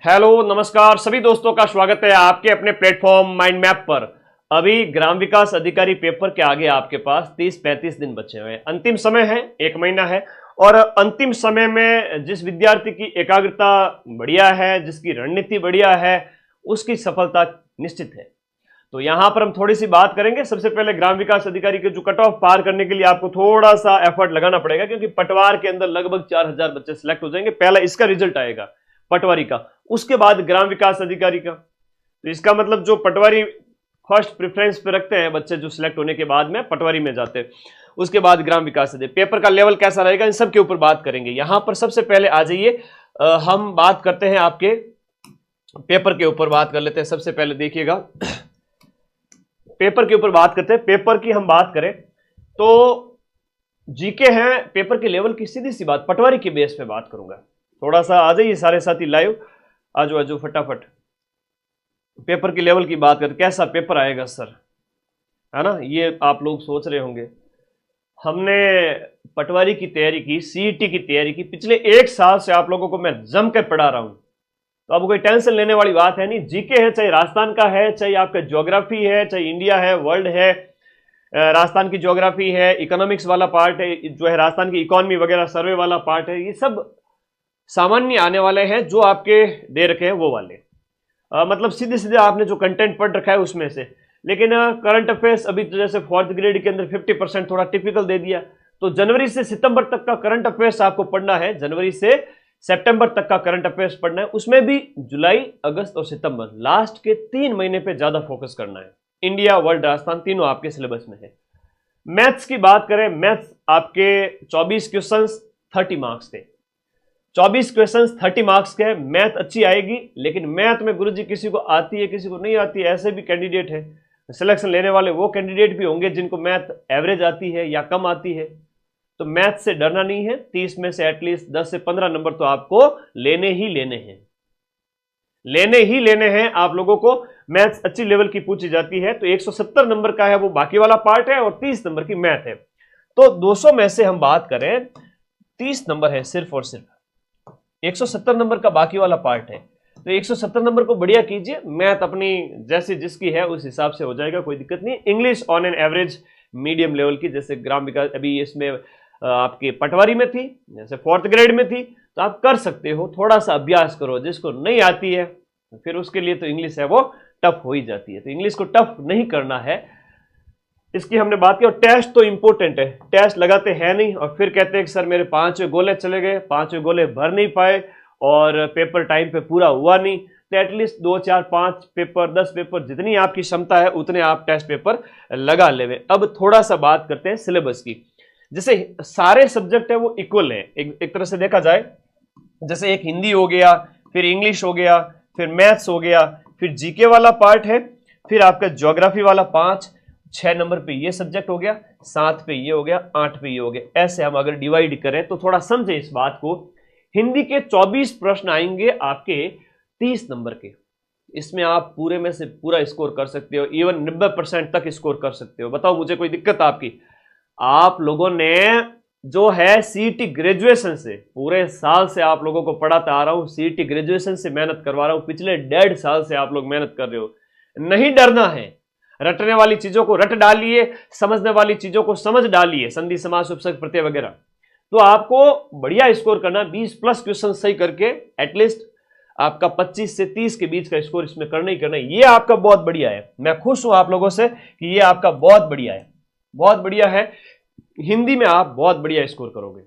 Hello नमस्कार सभी दोस्तों का स्वागत है आपके अपने प्लेटफॉर्म माइंड मैप पर। अभी ग्राम विकास अधिकारी पेपर के आगे आपके पास 30-35 दिन बचे हुए हैं। अंतिम समय है, 1 महीना है और अंतिम समय में जिस विद्यार्थी की एकाग्रता बढ़िया है, जिसकी रणनीति बढ़िया है, उसकी सफलता निश्चित है। तो यहां पर हम थोड़ी सी बात करेंगे। सबसे पहले ग्राम विकास अधिकारी के जो कट ऑफ पार करने के लिए आपको थोड़ा सा एफर्ट लगाना पड़ेगा, क्योंकि पटवार के अंदर लगभग 4000 बच्चे सिलेक्ट हो जाएंगे। पहला इसका रिजल्ट आएगा पटवारी का, उसके बाद ग्राम विकास अधिकारी का। तो इसका मतलब जो पटवारी फर्स्ट प्रेफरेंस पे रखते हैं बच्चे, जो सिलेक्ट होने के बाद में पटवारी में जाते हैं, उसके बाद ग्राम विकास अधिकारी। पेपर का लेवल कैसा रहेगा, इन सब के ऊपर बात करेंगे। यहां पर सबसे पहले आ जाइए, हम बात करते हैं आपके पेपर के ऊपर बात कर लेते हैं। सबसे पहले देखिएगा, पेपर के ऊपर बात करते हैं। पेपर की हम बात करें तो जीके है पेपर के लेवल की, सीधी सी बात पटवारी के बेस पे बात करूंगा। थोड़ा सा आ जाइए सारे साथी लाइव, आजो आजो फटाफट। पेपर के लेवल की बात करते, कैसा पेपर आएगा सर, है ना, ये आप लोग सोच रहे होंगे। हमने पटवारी की तैयारी की, सीईटी की तैयारी की, पिछले 1 साल से आप लोगों को मैं जम के पढ़ा रहा हूं, तो अब कोई टेंशन लेने वाली बात है नहीं। जीके है, चाहे राजस्थान का है, चाहे आपका ज्योग्राफी है, चाहे इंडिया है, वर्ल्ड है, राजस्थान की ज्योग्राफी है, इकोनॉमिक्स वाला पार्ट है, जो है राजस्थान की इकोनॉमी वगैरह सर्वे वाला पार्ट है, ये सब सामान्य आने वाले हैं जो आपके दे रखे हैं वो वाले। मतलब सीधे सीधे आपने जो कंटेंट पढ़ रखा है उसमें से। लेकिन करंट अफेयर्स अभी तो जैसे 4th ग्रेड के अंदर 50% थोड़ा टिपिकल दे दिया, तो जनवरी से सितंबर तक का करंट अफेयर्स आपको पढ़ना है। जनवरी से सितंबर तक का करंट अफेयर्स पढ़ना है, उसमें भी जुलाई, अगस्त और सितंबर, लास्ट के 3 महीने पे ज्यादा फोकस करना है। इंडिया, वर्ल्ड, राजस्थान तीनों आपके सिलेबस में है। मैथ्स की बात करें, मैथ्स आपके 24 क्वेश्चन 30 मार्क्स थे। 24 क्वेश्चंस 30 मार्क्स के। मैथ अच्छी आएगी, लेकिन मैथ में गुरुजी किसी को आती है किसी को नहीं आती है, ऐसे भी कैंडिडेट है। सिलेक्शन लेने वाले वो कैंडिडेट भी होंगे जिनको मैथ एवरेज आती है या कम आती है। तो मैथ से डरना नहीं है, 30 में से एटलीस्ट 10 से 15 नंबर तो आपको लेने ही लेने हैं, लेने ही लेने हैं आप लोगों को। मैथ्स अच्छी लेवल की पूछी जाती है, तो 170 नंबर का है वो बाकी वाला पार्ट है, और 30 नंबर की मैथ है। तो 200 में से हम बात करें, 30 नंबर है सिर्फ और सिर्फ, 170 नंबर का बाकी वाला पार्ट है। तो 170 नंबर को बढ़िया कीजिए, मैथ अपनी जैसे जिसकी है उस हिसाब से हो जाएगा, कोई दिक्कत नहीं। English on an average medium level की, जैसे ग्राम विकास अभी इसमें आपके पटवारी में थी, जैसे 4th ग्रेड में थी, तो आप कर सकते हो। थोड़ा सा अभ्यास करो, जिसको नहीं आती है फिर उसके लिए तो इंग्लिश है वो टफ हो ही जाती है, तो इंग्लिश को टफ नहीं करना है, इसकी हमने बात की। और टेस्ट तो इंपॉर्टेंट है, टेस्ट लगाते हैं नहीं और फिर कहते हैं कि सर मेरे 5वें गोले चले गए, 5वें गोले भर नहीं पाए और पेपर टाइम पे पूरा हुआ नहीं। तो एटलीस्ट 2, 4, 5 पेपर, 10 पेपर, जितनी आपकी क्षमता है उतने आप टेस्ट पेपर लगा लेवे। अब थोड़ा सा बात करते हैं सिलेबस की। जैसे सारे सब्जेक्ट है वो इक्वल है, एक तरह से देखा जाए। जैसे एक हिंदी हो गया, फिर इंग्लिश हो गया, फिर मैथ्स हो गया, फिर जीके वाला पार्ट है, फिर आपका ज्योग्राफी वाला 5-6 नंबर पे ये सब्जेक्ट हो गया, 7 पे ये हो गया, 8 पे ये हो गया। ऐसे हम अगर डिवाइड करें तो थोड़ा समझे इस बात को। हिंदी के 24 प्रश्न आएंगे आपके 30 नंबर के, इसमें आप पूरे में से पूरा स्कोर कर सकते हो, इवन 90% तक स्कोर कर सकते हो। बताओ मुझे कोई दिक्कत आपकी? आप लोगों ने जो है सीईटी ग्रेजुएशन से, पूरे साल से आप लोगों को पढ़ाता आ रहा हूं, सीईटी ग्रेजुएशन से मेहनत करवा रहा हूं, पिछले 1.5 साल से आप लोग मेहनत कर रहे हो। नहीं डरना है, रटने वाली चीजों को रट डालिए, समझने वाली चीजों को समझ डालिए, संधि समास उपसर्ग प्रत्यय वगैरह, तो आपको बढ़िया स्कोर करना। 20+ क्वेश्चन सही करके एटलीस्ट आपका 25 से 30 के बीच का स्कोर इसमें करना ही करना है। ये आपका बहुत बढ़िया है, मैं खुश हूं आप लोगों से कि ये आपका बहुत बढ़िया है, बहुत बढ़िया है। हिंदी में आप बहुत बढ़िया स्कोर करोगे।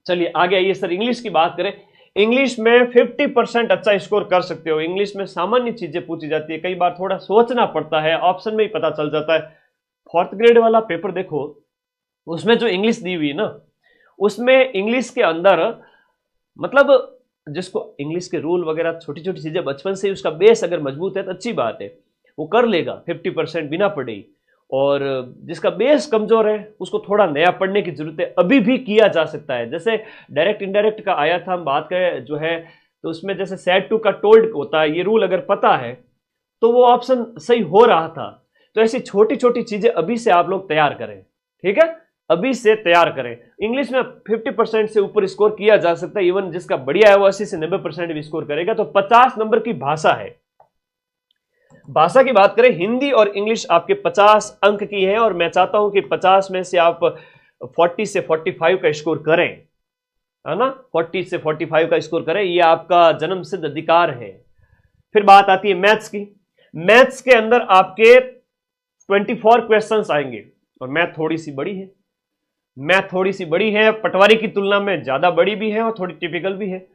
चलिए आगे आइए सर, इंग्लिश की बात करें। इंग्लिश में 50% अच्छा स्कोर कर सकते हो। इंग्लिश में सामान्य चीजें पूछी जाती है, कई बार थोड़ा सोचना पड़ता है, ऑप्शन में ही पता चल जाता है। 4th ग्रेड वाला पेपर देखो, उसमें जो इंग्लिश दी हुई ना, उसमें इंग्लिश के अंदर मतलब जिसको इंग्लिश के रूल वगैरह छोटी छोटी चीजें बचपन से ही उसका बेस अगर मजबूत है तो अच्छी बात है, वो कर लेगा 50% बिना पढ़े ही। और जिसका बेस कमजोर है उसको थोड़ा नया पढ़ने की जरूरत है, अभी भी किया जा सकता है। जैसे डायरेक्ट इनडायरेक्ट का आया था, हम बात करें जो है, तो उसमें जैसे सेट टू का टोल्ड होता है, ये रूल अगर पता है तो वो ऑप्शन सही हो रहा था। तो ऐसी छोटी छोटी चीजें अभी से आप लोग तैयार करें, ठीक है। अभी से तैयार करें। इंग्लिश में 50% से ऊपर स्कोर किया जा सकता है, इवन जिसका बढ़िया है वो 80 से 90% भी स्कोर करेगा। तो 50 नंबर की भाषा है। भाषा की बात करें, हिंदी और इंग्लिश आपके 50 अंक की है, और मैं चाहता हूं कि 50 में से आप 40 से 45 का स्कोर करें, है ना। 40 से 45 का स्कोर करें, ये आपका जन्मसिद्ध अधिकार है। फिर बात आती है मैथ्स की। मैथ्स के अंदर आपके 24 क्वेश्चंस आएंगे, और मैथ थोड़ी सी बड़ी है। मैथ थोड़ी सी बड़ी है, पटवारी की तुलना में ज्यादा बड़ी भी है और थोड़ी टिपिकल भी है।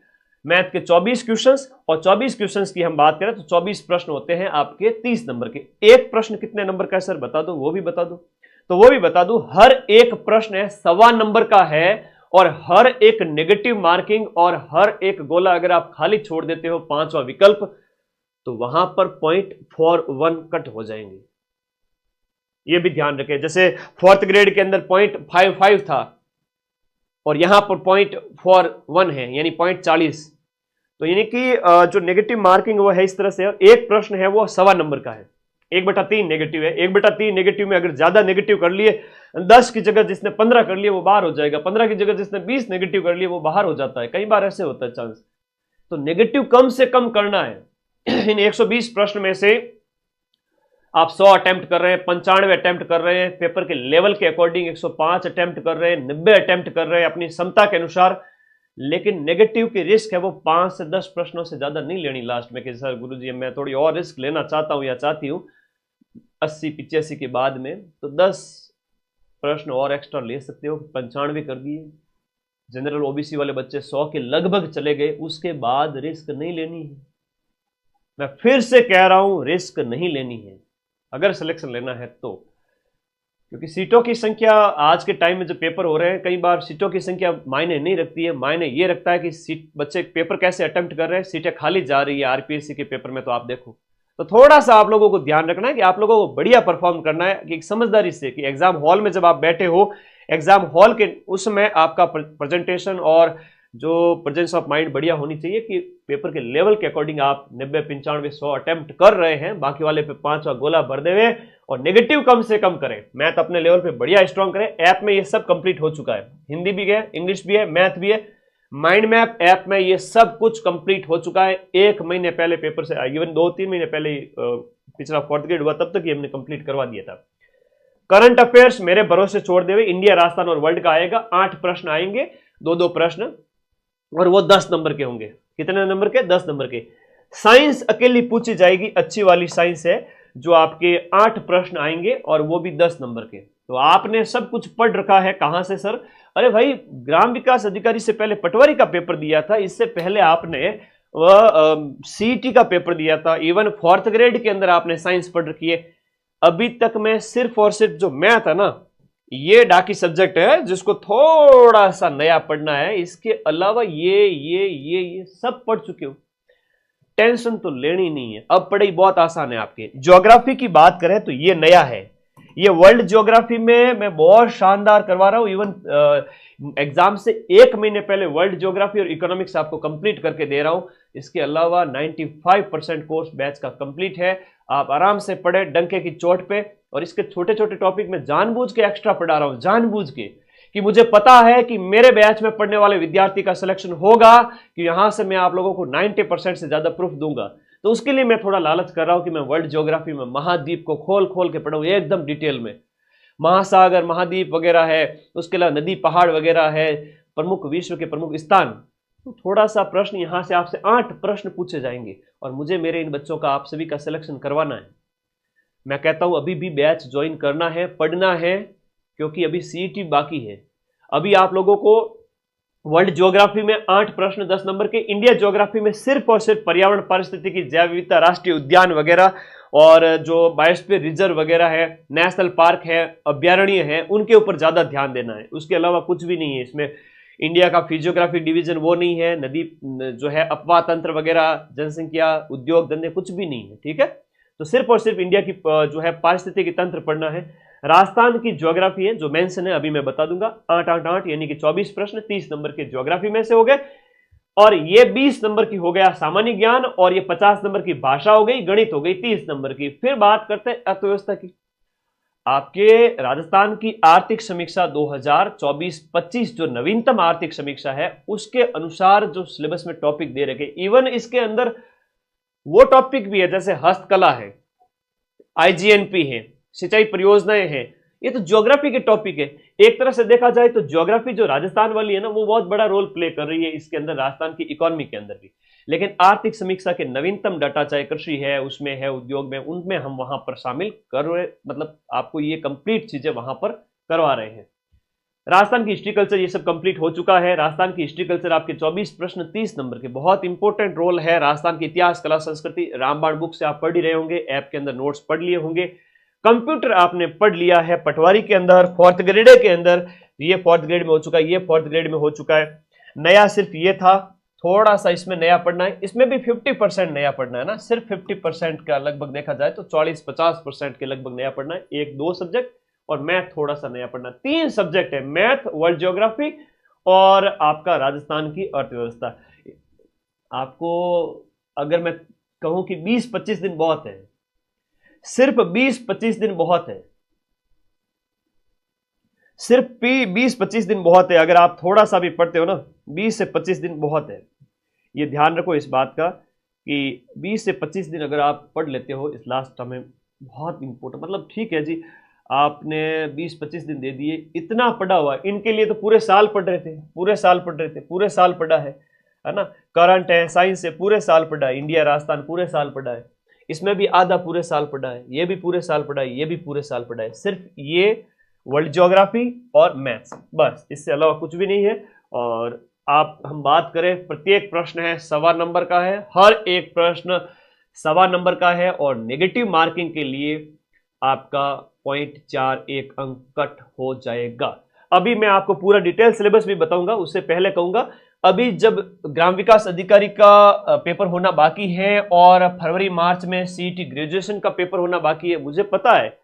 मैथ के 24 क्वेश्चंस, और 24 क्वेश्चंस की हम बात करें तो 24 प्रश्न होते हैं आपके 30 नंबर के। एक प्रश्न कितने नंबर का है सर बता दो, वो भी बता दो। तो वो भी बता दो, हर एक प्रश्न है 1.25 नंबर का है, और हर एक नेगेटिव मार्किंग और हर एक गोला अगर आप खाली छोड़ देते हो, 5वां विकल्प, तो वहां पर 0.41 कट हो जाएंगे। ये भी ध्यान रखें। जैसे 4th ग्रेड के अंदर 0.55 था, और यहां पर 0.41 है, यानी 0.40। तो यानी कि जो नेगेटिव मार्किंग वो है इस तरह से, एक प्रश्न है वो 1.25 नंबर का है। 1/3 नेगेटिव है। 1/3 नेगेटिव में अगर ज्यादा नेगेटिव कर लिए, 10 की जगह जिसने 15 कर लिए वो बाहर हो जाएगा, 15 की जगह जिसने 20 नेगेटिव कर लिए वो बाहर हो जाता है। कई बार ऐसे होता है चांस। तो नेगेटिव कम से कम करना है। इन 120 प्रश्न में से आप 100 अटेम्प्ट कर रहे हैं, 95 अटेम्प्ट कर रहे हैं, पेपर के लेवल के अकॉर्डिंग 105 अटेम्प्ट कर रहे हैं, 90 अटेम्प्ट कर रहे हैं अपनी क्षमता के अनुसार, लेकिन नेगेटिव की रिस्क है वो 5 से 10 प्रश्नों से ज्यादा नहीं लेनी लास्ट में कि सर गुरुजी मैं थोड़ी और रिस्क लेना चाहता हूं या चाहती हूं 80-85 के बाद में, तो 10 प्रश्न और एक्स्ट्रा ले सकते हो। 95 कर दिए, जनरल ओबीसी वाले बच्चे 100 के लगभग चले गए, उसके बाद रिस्क नहीं लेनी है। मैं फिर से कह रहा हूं, रिस्क नहीं लेनी है अगर सिलेक्शन लेना है तो, क्योंकि सीटों की संख्या आज के टाइम में जो पेपर हो रहे हैं, कई बार सीटों की संख्या मायने नहीं रखती है। मायने ये रखता है कि सीट बच्चे पेपर कैसे अटेम्प्ट कर रहे हैं, सीटें खाली जा रही है आरपीएससी के पेपर में। तो आप देखो, तो थोड़ा सा आप लोगों को ध्यान रखना है कि आप लोगों को बढ़िया परफॉर्म करना है, कि समझदारी से, कि एग्जाम हॉल में जब आप बैठे हो, एग्जाम हॉल के उसमें आपका प्रेजेंटेशन और जो प्रेजेंस ऑफ माइंड बढ़िया होनी चाहिए, कि पेपर के लेवल के अकॉर्डिंग आप 90, 95, 100 अटेम्प्ट कर रहे हैं, बाकी वाले पे 5वां गोला भर देवे, और नेगेटिव कम से कम करें। मैथ अपने लेवल पे बढ़िया स्ट्रॉन्ग करें। ऐप में ये सब कंप्लीट हो चुका है, हिंदी भी है, इंग्लिश भी है, मैथ भी है। माइंड मैप ऐप में ये सब कुछ कंप्लीट हो चुका है। 1 महीने पहले पेपर से, इवन 2-3 महीने पहले पिछला 4th ग्रेड हुआ, तब तक ये हमने कंप्लीट करवा दिया था। करंट अफेयर्स मेरे भरोसे छोड़ देवे, इंडिया, राजस्थान और वर्ल्ड का आएगा। 8 प्रश्न आएंगे, 2-2 प्रश्न, और वो 10 नंबर के होंगे। कितने नंबर के? 10 नंबर के। साइंस अकेली पूछी जाएगी, अच्छी वाली साइंस है, जो आपके 8 प्रश्न आएंगे, और वो भी 10 नंबर के। तो आपने सब कुछ पढ़ रखा है। कहां से सर? अरे भाई, ग्राम विकास अधिकारी से पहले पटवारी का पेपर दिया था, इससे पहले आपने सीईटी का पेपर दिया था, इवन 4th ग्रेड के अंदर आपने साइंस पढ़ रखी है। अभी तक मैं सिर्फ और सिर्फ जो मैथ है ना, ये डाकी सब्जेक्ट है जिसको थोड़ा सा नया पढ़ना है, इसके अलावा ये सब पढ़ चुके हो। टेंशन तो लेनी नहीं है, अब पढ़ाई बहुत आसान है आपके। ज्योग्राफी की बात करें तो ये नया है, ये वर्ल्ड ज्योग्राफी में मैं बहुत शानदार करवा रहा हूं। इवन एग्जाम से 1 महीने पहले वर्ल्ड ज्योग्राफी और इकोनॉमिक्स आपको कंप्लीट करके दे रहा हूं। इसके अलावा 95% कोर्स बैच का कंप्लीट है। आप आराम से पढ़े डंके की चोट पे, और इसके छोटे छोटे टॉपिक में जानबूझ के एक्स्ट्रा पढ़ा रहा हूं, जानबूझ के, कि मुझे पता है कि मेरे बैच में पढ़ने वाले विद्यार्थी का सिलेक्शन होगा, कि यहां से मैं आप लोगों को 90% से ज्यादा प्रूफ दूंगा। तो उसके लिए मैं थोड़ा लालच कर रहा हूं कि मैं वर्ल्ड ज्योग्राफी में महाद्वीप को खोल खोल के पढ़ाऊं एकदम डिटेल में। महासागर, महाद्वीप वगैरह है, उसके अलावा नदी पहाड़ वगैरह है, प्रमुख विश्व के प्रमुख स्थान। तो थोड़ा सा प्रश्न यहां से आपसे 8 प्रश्न पूछे जाएंगे, और मुझे मेरे इन बच्चों का, आप सभी का सिलेक्शन करवाना है। मैं कहता हूं अभी भी बैच ज्वाइन करना है, पढ़ना है, क्योंकि अभी सीईटी बाकी है। अभी आप लोगों को वर्ल्ड ज्योग्राफी में 8 प्रश्न 10 नंबर के, इंडिया ज्योग्राफी में सिर्फ और सिर्फ पर्यावरण, पारिस्थितिकी, जैव विविधता, राष्ट्रीय उद्यान वगैरह, और जो बायोस्फीयर रिजर्व वगैरह है, नेशनल पार्क है, अभ्यारण्य है, उनके ऊपर ज्यादा ध्यान देना है। उसके अलावा कुछ भी नहीं है इसमें। इंडिया का फिजियोग्राफी डिवीजन वो नहीं है, नदी जो है, अपवाह तंत्र वगैरह, जनसंख्या, उद्योग धंधे, कुछ भी नहीं है। ठीक है, तो सिर्फ और सिर्फ इंडिया की जो है पारिस्थितिकी तंत्र पढ़ना है। राजस्थान की ज्योग्राफी है जो मेंशन है, अभी मैं बता दूंगा। 8-8-8 यानी कि 24 प्रश्न 30 नंबर के ज्योग्राफी में से हो गए, और ये 20 नंबर की हो गया सामान्य ज्ञान, और ये 50 नंबर की भाषा हो गई, गणित हो गई 30 नंबर की। फिर बात करते हैं अर्थव्यवस्था की। आपके राजस्थान की आर्थिक समीक्षा 2024-25 जो नवीनतम आर्थिक समीक्षा है उसके अनुसार जो सिलेबस में टॉपिक दे रखे, इवन इसके अंदर वो टॉपिक भी है जैसे हस्तकला है, आईजीएनपी है, सिंचाई परियोजनाएं हैं, ये तो ज्योग्राफी के टॉपिक है। एक तरह से देखा जाए तो ज्योग्राफी जो राजस्थान वाली है ना, वो बहुत बड़ा रोल प्ले कर रही है इसके अंदर, राजस्थान की इकोनॉमी के अंदर भी। लेकिन आर्थिक समीक्षा के नवीनतम डाटा, चाहे कृषि है, उसमें है, उद्योग में, उनमें हम वहां पर शामिल कर रहे, मतलब आपको ये कंप्लीट चीजें वहां पर करवा रहे हैं। राजस्थान की हिस्ट्री कल्चर ये सब कंप्लीट हो चुका है। राजस्थान की हिस्ट्री कल्चर आपके 24 प्रश्न 30 नंबर के, बहुत इंपॉर्टेंट रोल है। राजस्थान की इतिहास, कला, संस्कृति रामबाण बुक से आप पढ़ ही रहे होंगे, ऐप के अंदर नोट्स पढ़ लिए होंगे, कंप्यूटर आपने पढ़ लिया है पटवारी के अंदर, फोर्थ ग्रेड के अंदर, ये फोर्थ ग्रेड में हो चुका है, ये फोर्थ ग्रेड में हो चुका है। नया सिर्फ ये था, थोड़ा सा इसमें नया पढ़ना है, इसमें भी 50% नया पढ़ना है ना, सिर्फ 50% का लगभग देखा जाए तो 40-50% के लगभग नया पढ़ना है। 1-2 सब्जेक्ट और मैथ थोड़ा सा नया पढ़ना। 3 सब्जेक्ट है, मैथ, वर्ल्ड ज्योग्राफी और आपका राजस्थान की अर्थव्यवस्था। आपको अगर मैं कहूं कि 20-25 दिन बहुत है, सिर्फ 20-25 दिन बहुत है, सिर्फ 20-25 दिन बहुत है। अगर आप थोड़ा सा भी पढ़ते हो ना, 20 से 25 दिन बहुत है। ये ध्यान रखो इस बात का कि 20 से 25 दिन अगर आप पढ़ लेते हो इस लास्ट टर्म में, बहुत इंपॉर्टेंट, मतलब ठीक है जी, आपने 20-25 दिन दे दिए, इतना पढ़ा हुआ, इनके लिए तो पूरे साल पढ़ रहे थे, पूरे साल पढ़ रहे थे, पूरे साल पढ़ा है ना। करंट है, साइंस है, पूरे साल पढ़ा है, इंडिया राजस्थान पूरे साल पढ़ा है, इसमें भी आधा पूरे साल पढ़ा है, ये भी पूरे साल पढ़ा है, ये भी पूरे साल पढ़ा है। सिर्फ ये वर्ल्ड ज्योग्राफी और मैथ्स, बस, इससे अलावा कुछ भी नहीं है। और आप हम बात करें, प्रत्येक प्रश्न है 1.25 नंबर का है, हर एक प्रश्न 1.25 नंबर का है, और नेगेटिव मार्किंग के लिए आपका 0.41 अंक कट हो जाएगा। अभी मैं आपको पूरा डिटेल सिलेबस भी बताऊंगा, उससे पहले कहूंगा, अभी जब ग्राम विकास अधिकारी का पेपर होना बाकी है और फरवरी मार्च में सीईटी ग्रेजुएशन का पेपर होना बाकी है, मुझे पता है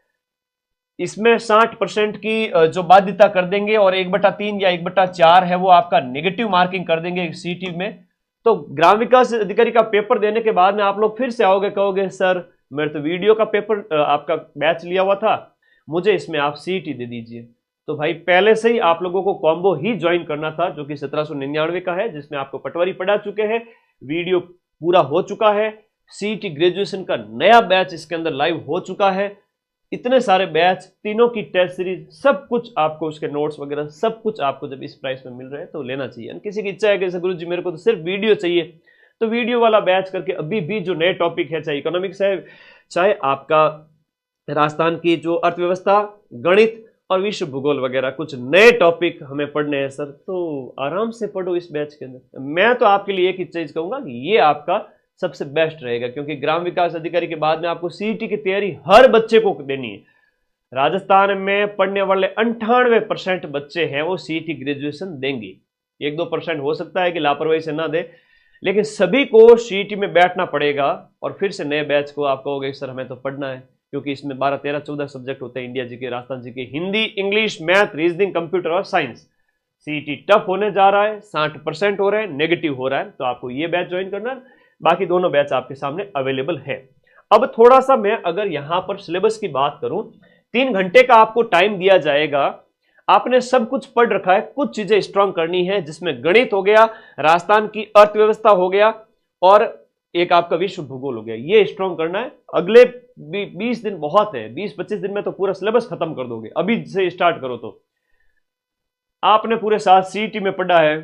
इसमें 60% की जो बाध्यता कर देंगे और 1/3 या 1/4 है वो आपका नेगेटिव मार्किंग कर देंगे सीईटी में। तो ग्राम विकास अधिकारी का पेपर देने के बाद में आप लोग फिर से आओगे, कहोगे सर मेरे तो वीडियो का पेपर आपका बैच लिया हुआ था, मुझे इसमें आप सीईटी दे दीजिए। तो भाई पहले से ही आप लोगों को कॉम्बो ही ज्वाइन करना था, जो कि 1799 का है, जिसमें आपको पटवारी पढ़ा चुके हैं, वीडियो पूरा हो चुका है, सीईटी ग्रेजुएशन का नया बैच इसके अंदर लाइव हो चुका है, इतने सारे बैच, तीनों की टेस्ट सीरीज, सब कुछ आपको, उसके नोट्स वगैरह सब कुछ आपको जब इस प्राइस में मिल रहे हैं तो लेना चाहिए। किसी की इच्छा है कि गुरु जी मेरे को तो सिर्फ वीडियो चाहिए, तो वीडियो वाला बैच करके अभी भी जो नए टॉपिक है, चाहे इकोनॉमिक्स है, चाहे आपका राजस्थान की जो अर्थव्यवस्था, गणित और विश्व भूगोल वगैरह, कुछ नए टॉपिक हमें पढ़ने हैं सर, तो आराम से पढ़ो इस बैच के अंदर। मैं तो आपके लिए एक ही चीज कहूंगा कि ये आपका सबसे बेस्ट रहेगा, क्योंकि ग्राम विकास अधिकारी के बाद में आपको सीईटी की तैयारी हर बच्चे को देनी है। राजस्थान में पढ़ने वाले 98% बच्चे हैं वो सीईटी ग्रेजुएशन देंगे। 1-2% हो सकता है कि लापरवाही से ना दे, लेकिन सभी को सीईटी में बैठना पड़ेगा। और फिर से नए बैच को आप कहोगे सर हमें तो पढ़ना है, क्योंकि इसमें 12, 13, 14 सब्जेक्ट होते हैं, इंडिया जी के, राजस्थान जी के, Hindi, English, math, reasoning, computer और साइंस। सीईटी टफ होने जा रहा है, 60% हो रहे हैं, नेगेटिव हो रहा है, तो आपको ये बैच ज्वाइन करना है। बाकी दोनों बैच आपके सामने अवेलेबल है। अब थोड़ा सा मैं अगर यहां पर सिलेबस की बात करूं, 3 घंटे का आपको टाइम दिया जाएगा, आपने सब कुछ पढ़ रखा है, कुछ चीजें स्ट्रांग करनी है, जिसमें गणित हो गया, राजस्थान की अर्थव्यवस्था हो गया और एक आपका विश्व भूगोल हो गया, ये स्ट्रांग करना है। अगले 20 दिन बहुत है, 20-25 दिन में तो पूरा सिलेबस खत्म कर दोगे। अभी से स्टार्ट करो तो आपने पूरे साथ सीईटी में पढ़ा है,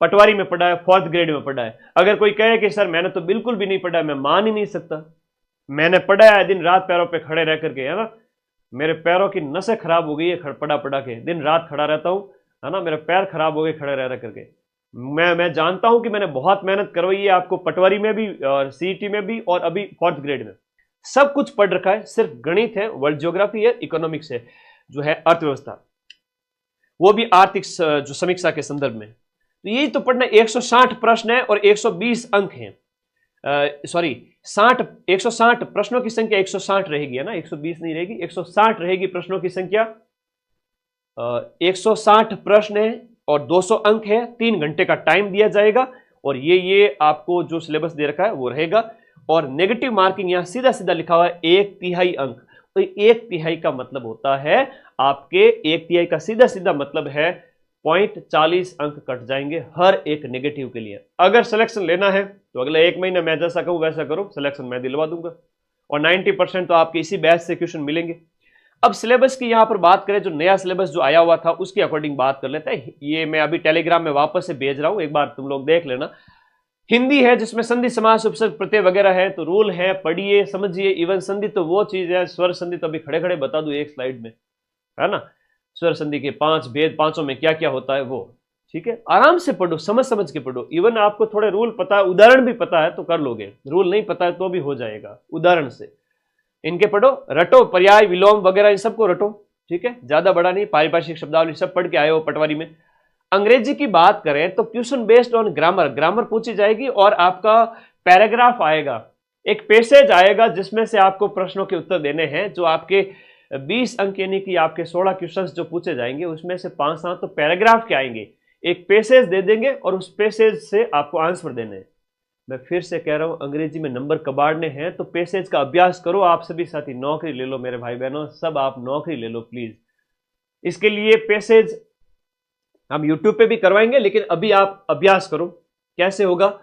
पटवारी में पढ़ा है, फोर्थ ग्रेड में पढ़ा है। अगर कोई कहे कि सर मैंने तो बिल्कुल भी नहीं पढ़ा है, मैं मान ही नहीं सकता। मैंने पढ़ा है, दिन रात पैरों पे खड़े रह करके, है ना, मेरे पैरों की नसें खराब हो गई है पढ़ा पढ़ा के, दिन रात खड़ा रहता हूं, है ना, मेरे पैर खराब हो गए खड़े रह करके। मैं जानता हूं कि मैंने बहुत मेहनत करवाई है आपको, पटवारी में भी और सीईटी में भी और अभी फोर्थ ग्रेड में, सब कुछ पढ़ रखा है। सिर्फ गणित है, वर्ल्ड ज्योग्राफी है, इकोनॉमिक्स है, जो है अर्थव्यवस्था, वो भी आर्थिक जो समीक्षा के संदर्भ में। तो यही तो पढ़ना। 160 प्रश्न है और 120 अंक हैं, सॉरी 160 प्रश्नों की संख्या 160 रहेगी, है ना, 120 नहीं रहेगी, 160 रहेगी प्रश्नों की संख्या। 160 प्रश्न है और 200 अंक है, 3 घंटे का टाइम दिया जाएगा और ये आपको जो सिलेबस दे रखा है वो रहेगा। और नेगेटिव मार्किंग यहां सीधा सीधा लिखा हुआ है 1/3 अंक, तो 1/3 का मतलब होता है आपके 1/3 का सीधा सीधा मतलब है 0.40 अंक कट जाएंगे हर एक नेगेटिव के लिए। अगर सिलेक्शन लेना है तो अगले 1 महीने मैं जैसा कहूं वैसा करो, सिलेक्शन मैं दिलवा दूंगा और 90% तो आपके इसी बैच से क्वेश्चन मिलेंगे। अब सिलेबस की यहां पर बात करें, जो नया सिलेबस जो आया हुआ था उसके अकॉर्डिंग बात कर लेते हैं। ये मैं अभी टेलीग्राम में वापस से भेज रहा हूं, एक बार तुम लोग देख लेना। हिंदी है जिसमें संधि समास उपसर्ग प्रत्यय वगैरह है, तो रूल है, पढ़िए समझिए। इवन संधि तो वो चीज है, स्वर संधि तो अभी खड़े खड़े बता दूं एक स्लाइड में, है ना। स्वर संधि के 5 भेद, 5 में क्या क्या होता है वो, ठीक है। आराम से पढ़ो, समझ समझ के पढ़ो। इवन आपको थोड़े रूल पता है, उदाहरण भी पता है तो कर लोगे, रूल नहीं पता है तो भी हो जाएगा उदाहरण से। इनके पढ़ो, रटो, पर्याय विलोम वगैरह इन सबको रटो, ठीक है। ज्यादा बड़ा नहीं, पारिभाषिक शब्दावली सब पढ़ के आए हो पटवारी में। अंग्रेजी की बात करें तो question based on grammar, grammar पूछी जाएगी और आपका पैराग्राफ आएगा, एक पैसेज आएगा जिसमें से आपको प्रश्नों के उत्तर देने हैं। जो आपके 20 अंक यानी कि आपके 16 क्वेश्चंस जो पूछे जाएंगे उसमें से 5-7 तो पैराग्राफ के आएंगे, एक पैसेज दे देंगे और उस पैसेज से आपको आंसर देने हैं। मैं फिर से कह रहा हूं, अंग्रेजी में नंबर कबाड़ने हैं तो पैसेज का अभ्यास करो। आप सभी साथी नौकरी ले लो मेरे भाई बहनों, सब आप नौकरी ले लो प्लीज। इसके लिए पैसेज हम यूट्यूब पे भी करवाएंगे, लेकिन अभी आप अभ्यास करो। कैसे होगा?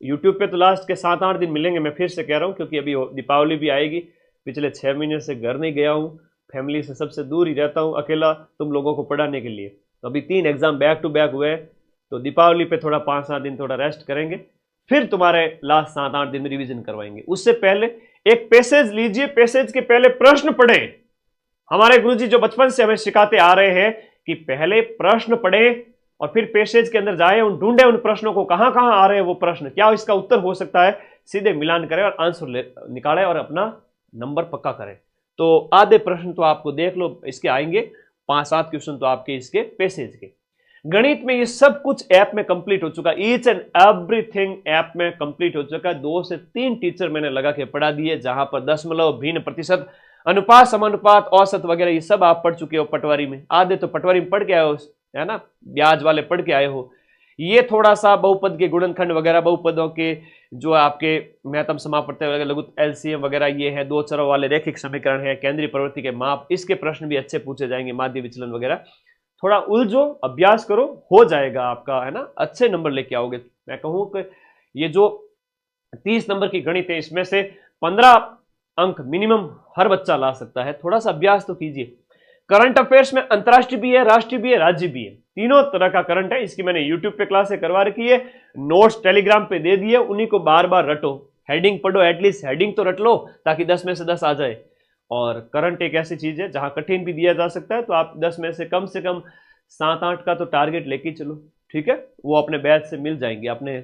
यूट्यूब पे तो लास्ट के 7-8 दिन मिलेंगे, मैं फिर से कह रहा हूं, क्योंकि अभी दीपावली भी आएगी। पिछले 6 महीने से घर नहीं गया हूं, फैमिली से सबसे दूर ही रहता हूं, अकेला तुम लोगों को पढ़ाने के लिए। तो अभी 3 एग्जाम बैक टू बैक हुए, तो दीपावली पे थोड़ा 5-7 दिन थोड़ा रेस्ट करेंगे, फिर तुम्हारे लास्ट 7-8 दिन में रिविजन करवाएंगे। उससे पहले एक पैसेज लीजिए, पैसेज के पहले प्रश्न पढ़ें। हमारे गुरुजी जो बचपन से हमें सिखाते आ रहे हैं कि पहले प्रश्न पढ़ें और फिर पैसेज के अंदर जाए, उन ढूंढे उन प्रश्नों को, कहां कहां आ रहे हैं वो प्रश्न, क्या इसका उत्तर हो सकता है, सीधे मिलान करें और आंसर निकालें और अपना नंबर पक्का करें। तो आधे प्रश्न तो आपको देख लो इसके आएंगे, 5-7 क्वेश्चन तो आपके इसके पैसेज के। गणित में ये सब कुछ ऐप में कंप्लीट हो चुका, ईच एंड एवरीथिंग ऐप में कंप्लीट हो चुका है। 2 से 3 टीचर मैंने लगा के पढ़ा दिए, जहां पर दशमलव, भिन्न, प्रतिशत, अनुपात, समानुपात, औसत वगैरह ये सब आप पढ़ चुके हो पटवारी में। आधे तो पटवारी में पढ़ के आए हो, है ना, ब्याज वाले पढ़ के आए हो। ये थोड़ा सा बहुपद के गुणनखंड वगैरह, बहुपदों के जो आपके महत्तम समापवर्तक वगैरह, लघु एलसीएम वगैरह ये है, 2 चरों वाले रैखिक समीकरण है, केंद्रीय प्रवृत्ति के माप, इसके प्रश्न भी अच्छे पूछे जाएंगे, माध्य विचलन वगैरह। थोड़ा उलझो, अभ्यास करो, हो जाएगा आपका, है ना, अच्छे नंबर लेके आओगे। मैं कहूं कि ये जो 30 नंबर की गणित है इसमें से 15 अंक मिनिमम हर बच्चा ला सकता है। थोड़ा सा अभ्यास तो कीजिए। करंट अफेयर्स में अंतरराष्ट्रीय भी है, राष्ट्रीय भी है, राज्य भी है, तीनों तरह का करंट है। इसकी मैंने यूट्यूब पे क्लासें करवा रखी है, नोट्स टेलीग्राम पे दे दिए, उन्हीं को बार बार रटो, हेडिंग पढ़ो, एटलीस्ट हेडिंग तो रट लो ताकि 10 में से 10 आ जाए। और करंट एक ऐसी चीज है जहां कठिन भी दिया जा सकता है, तो आप 10 में से कम 7-8 का तो टारगेट लेके चलो, ठीक है। वो अपने बैच से मिल जाएंगे, अपने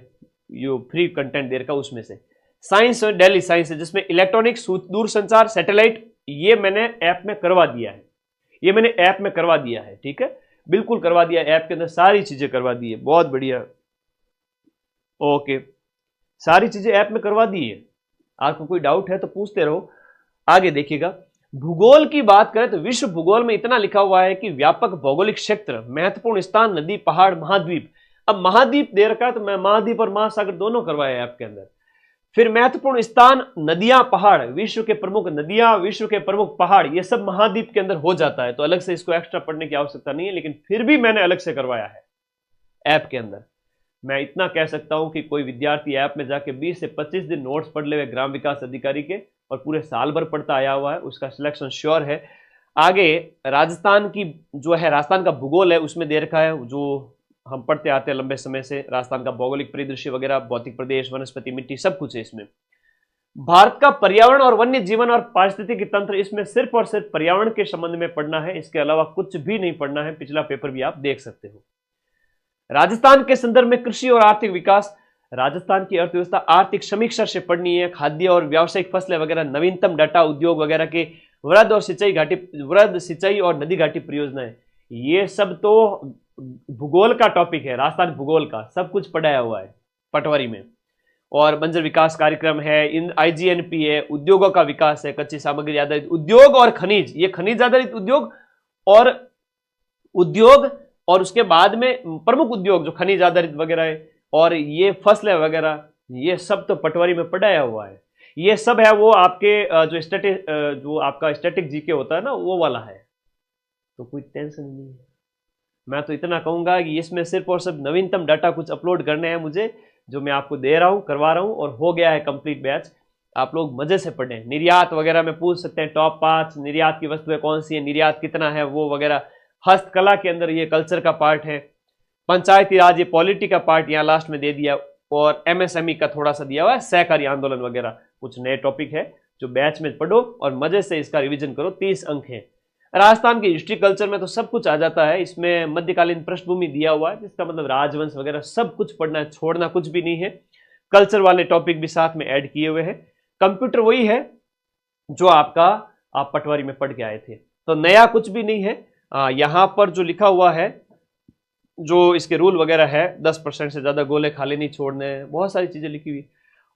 यो फ्री कंटेंट देर का उसमें से। साइंस और डेली साइंस है जिसमें इलेक्ट्रॉनिक्स, दूर संचार, सैटेलाइट, ये मैंने ऐप में करवा दिया है, ये मैंने ऐप में करवा दिया है, ठीक है, बिल्कुल करवा दिया, ऐप के अंदर सारी चीजें करवा दी है, बहुत बढ़िया, ओके, सारी चीजें ऐप में करवा दी है। आपको कोई डाउट है तो पूछते रहो। आगे देखिएगा, भूगोल की बात करें तो विश्व भूगोल में इतना लिखा हुआ है कि व्यापक भौगोलिक क्षेत्र, महत्वपूर्ण स्थान, नदी, पहाड़, महाद्वीप। अब महाद्वीप दे रखा है तो मैं महाद्वीप और महासागर दोनों करवाया ऐप के अंदर। फिर महत्वपूर्ण स्थान, नदियां, पहाड़, विश्व के प्रमुख नदियां, विश्व के प्रमुख पहाड़, ये सब महाद्वीप के अंदर हो जाता है, तो अलग से इसको एक्स्ट्रा पढ़ने की आवश्यकता नहीं है, लेकिन फिर भी मैंने अलग से करवाया है ऐप के अंदर। मैं इतना कह सकता हूं कि कोई विद्यार्थी ऐप में जाके 20 से 25 दिन नोट्स पढ़ ले ग्राम विकास अधिकारी के और पूरे साल भर पढ़ता आया हुआ है, उसका सिलेक्शन श्योर है। आगे राजस्थान की जो है, राजस्थान का भूगोल है उसमें दे रखा है, जो हम पढ़ते आते हैं लंबे समय से, राजस्थान का भौगोलिक परिदृश्य वगैरह, भौतिक प्रदेश, वनस्पति, मिट्टी, सब कुछ है इसमें। भारत का पर्यावरण और वन्य जीवन और पारिस्थितिकी तंत्र, इसमें सिर्फ और सिर्फ पर्यावरण के संबंध में पढ़ना है, इसके अलावा कुछ भी नहीं पढ़ना है। पिछला पेपर भी आप देख सकते हो। राजस्थान के संदर्भ में कृषि और आर्थिक विकास, राजस्थान की अर्थव्यवस्था आर्थिक समीक्षा से पढ़नी है, खाद्य और व्यावसायिक फसलें वगैरह, नवीनतम डाटा, उद्योग वगैरह के, वृहद और सिंचाई घाटी, वृहद सिंचाई और नदी घाटी परियोजनाएं, ये सब तो भूगोल का टॉपिक है, राजस्थान भूगोल का सब कुछ पढ़ाया हुआ है पटवारी में। और बंजर विकास कार्यक्रम है, इन IGNP है, उद्योगों का विकास है, कच्ची सामग्री आधारित उद्योग और खनिज, ये खनिज आधारित उद्योग और उसके बाद में प्रमुख उद्योग जो खनिज आधारित वगैरह है, और ये फसलें वगैरह, ये सब तो पटवारी में पढ़ाया हुआ है। ये सब है वो आपके जो आपका स्टैटिक जीके होता है ना, वो वाला है, तो कोई टेंशन नहीं है। मैं तो इतना कहूंगा कि इसमें सिर्फ और सिर्फ नवीनतम डाटा कुछ अपलोड करने हैं मुझे, जो मैं आपको दे रहा हूं, करवा रहा हूं, और हो गया है कंप्लीट बैच। आप लोग मजे से पढ़ें। निर्यात वगैरह में पूछ सकते हैं, टॉप 5 निर्यात की वस्तुएं कौन सी है, निर्यात कितना है, वो वगैरह। हस्तकला के अंदर ये कल्चर का पार्ट है। पंचायती राज ये पॉलिटी का पार्ट यहाँ लास्ट में दे दिया, और एमएसएमई का थोड़ा सा दिया हुआ है, सहकारी आंदोलन वगैरह कुछ नए टॉपिक है जो बैच में पढ़ो और मजे से इसका रिवीजन करो। 30 अंक है। राजस्थान की हिस्ट्री कल्चर में तो सब कुछ आ जाता है, इसमें मध्यकालीन पृष्ठभूमि दिया हुआ है, जिसका मतलब राजवंश वगैरह सब कुछ पढ़ना है, छोड़ना कुछ भी नहीं है। कल्चर वाले टॉपिक भी साथ में ऐड किए हुए हैं। कंप्यूटर वही है जो आपका आप पटवारी में पढ़ के आए थे, तो नया कुछ भी नहीं है। यहां पर जो लिखा हुआ है, जो इसके रूल वगैरह है, 10% से ज्यादा गोले खाली नहीं छोड़ने, बहुत सारी चीजें लिखी हुई।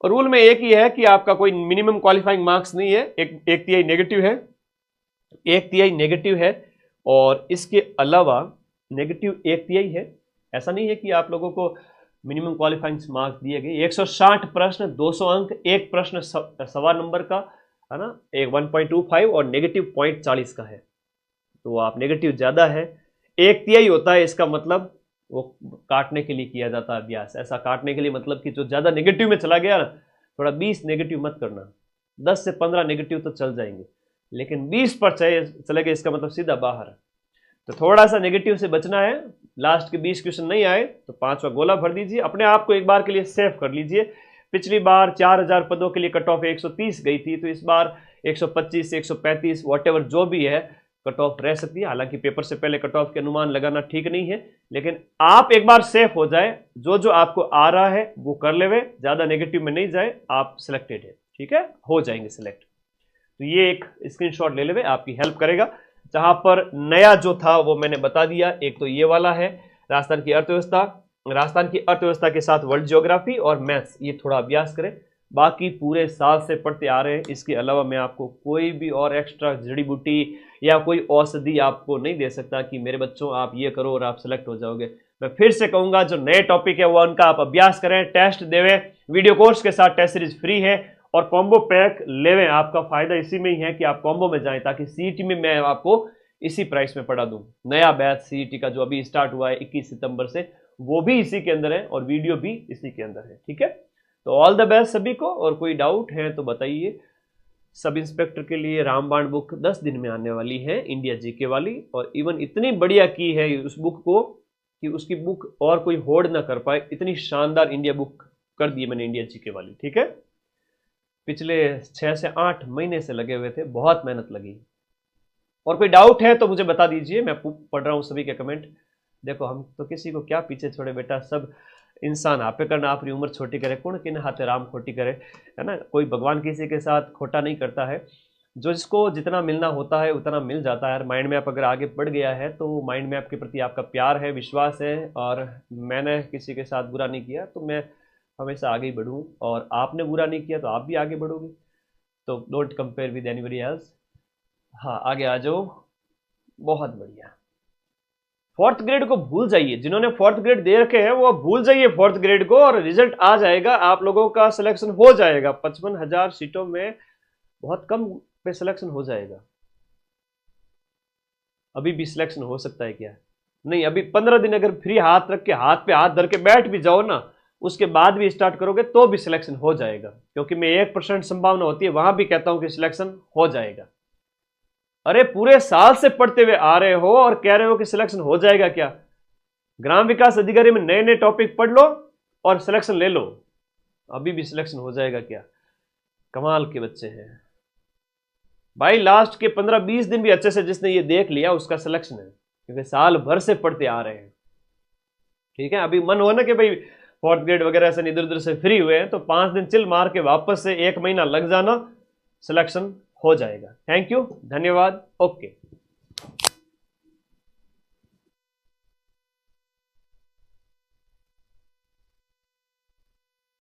और रूल में एक ही है कि आपका कोई मिनिमम क्वालिफाइंग मार्क्स नहीं है, एक तिहाई नेगेटिव है, 1/3 नेगेटिव है, और इसके अलावा नेगेटिव 1/3 है। ऐसा नहीं है कि आप लोगों को मिनिमम क्वालिफाइंग मार्क्स दिए गए। 160 प्रश्न, 200 अंक, एक प्रश्न सवा नंबर का है ना, एक 1.25 और नेगेटिव 0.40 का है, तो आप नेगेटिव ज्यादा है। 1/3 होता है, इसका मतलब वो काटने के लिए किया जाता है अभ्यास। ऐसा काटने के लिए मतलब कि जो ज्यादा नेगेटिव में चला गया ना, थोड़ा 20 नेगेटिव मत करना, 10 से 15 नेगेटिव तो चल जाएंगे, लेकिन 20 पर चले गए इसका मतलब सीधा बाहर है। तो थोड़ा सा नेगेटिव से बचना है। लास्ट के 20 क्वेश्चन नहीं आए तो 5वां गोला भर दीजिए, अपने आप को एक बार के लिए सेव कर लीजिए। पिछली बार 4000 पदों के लिए कट ऑफ 130 गई थी, तो इस बार 125 से 135 वॉटेवर जो भी है कट ऑफ रह सकती है। हालांकि पेपर से पहले कट ऑफ के अनुमान लगाना ठीक नहीं है, लेकिन आप एक बार सेफ हो जाए, जो जो आपको आ रहा है वो कर लेवे, ज्यादा नेगेटिव में नहीं जाए, आप सिलेक्टेड है, ठीक है, हो जाएंगे सिलेक्ट। तो ये एक स्क्रीनशॉट ले लेवे, आपकी हेल्प करेगा। जहां पर नया जो था वो मैंने बता दिया, एक तो ये वाला है राजस्थान की अर्थव्यवस्था, राजस्थान की अर्थव्यवस्था के साथ वर्ल्ड ज्योग्राफी और मैथ्स, ये थोड़ा अभ्यास करें। बाकी पूरे साल से पढ़ते आ रहे हैं, इसके अलावा मैं आपको कोई भी और एक्स्ट्रा जड़ी बूटी या कोई औषधि आपको नहीं दे सकता कि मेरे बच्चों आप ये करो और आप सिलेक्ट हो जाओगे। मैं फिर से कहूंगा, जो नए टॉपिक है वो उनका आप अभ्यास करें, टेस्ट देवें, वीडियो कोर्स के साथ टेस्ट सीरीज फ्री है, और कॉम्बो पैक लेवें। आपका फायदा इसी में ही है कि आप कॉम्बो में जाएं, ताकि सीईटी में मैं आपको इसी प्राइस में पढ़ा दूं। नया बैच सीईटी का जो अभी स्टार्ट हुआ है 21 सितंबर से, वो भी इसी के अंदर है और वीडियो भी इसी के अंदर है, ठीक है। तो ऑल द बेस्ट सभी को, और कोई डाउट है तो बताइए। सब इंस्पेक्टर के लिए रामबाण बुक 10 दिन में आने वाली है, इंडिया जीके वाली, और इवन इतनी बढ़िया की है उस बुक को कि उसकी बुक और कोई होड़ ना कर पाए, इतनी शानदार इंडिया बुक कर दी मैंने इंडिया जीके वाली, ठीक है। पिछले 6 से 8 महीने से लगे हुए थे, बहुत मेहनत लगी। और कोई डाउट है तो मुझे बता दीजिए, मैं पढ़ रहा हूँ सभी के कमेंट। देखो हम तो किसी को क्या पीछे छोड़े बेटा, सब इंसान आपे करना, आपकी उम्र छोटी करे, कौन किन हाथे राम खोटी करे, है ना। कोई भगवान किसी के साथ खोटा नहीं करता है, जो जिसको जितना मिलना होता है उतना मिल जाता है। माइंड मैप अगर आगे बढ़ गया है तो माइंड मैप के प्रति आपका प्यार है, विश्वास है, और मैंने किसी के साथ बुरा नहीं किया तो मैं हमेशा आगे ही बढ़ूँ, और आपने बुरा नहीं किया तो आप भी आगे बढ़ोगे। तो don't compare with anybody else. हाँ आगे आ जाओ, बहुत बढ़िया। 4th ग्रेड को भूल जाइए, जिन्होंने 4th ग्रेड दे रखे हैं वो भूल जाइए 4th ग्रेड को, और रिजल्ट आ जाएगा, आप लोगों का सिलेक्शन हो जाएगा। 55,000 सीटों में बहुत कम पे सिलेक्शन हो जाएगा। अभी भी सिलेक्शन हो सकता है क्या? नहीं, अभी 15 दिन अगर फ्री हाथ रख के, हाथ पे हाथ धर के बैठ भी जाओ ना, उसके बाद भी स्टार्ट करोगे तो भी सिलेक्शन हो जाएगा, क्योंकि मैं 1% संभावना होती है, वहां भी कहता हूं कि सिलेक्शन हो जाएगा। अरे पूरे साल से पढ़ते हुए आ रहे हो और कह रहे हो कि सिलेक्शन हो जाएगा क्या? ग्राम विकास अधिकारी में नए नए टॉपिक पढ़ लो और सिलेक्शन ले लो, अभी भी सिलेक्शन हो जाएगा क्या? कमाल के बच्चे हैं भाई। लास्ट के 15-20 दिन भी अच्छे से जिसने ये देख लिया उसका सिलेक्शन है, क्योंकि साल भर से पढ़ते आ रहे हैं, ठीक है। अभी मन हो ना कि भाई 4th ग्रेड वगैरह से इधर उधर से फ्री हुए हैं, तो 5 दिन चिल मार के वापस से 1 महीना लग जाना, सिलेक्शन हो जाएगा। थैंक यू, धन्यवाद, ओके।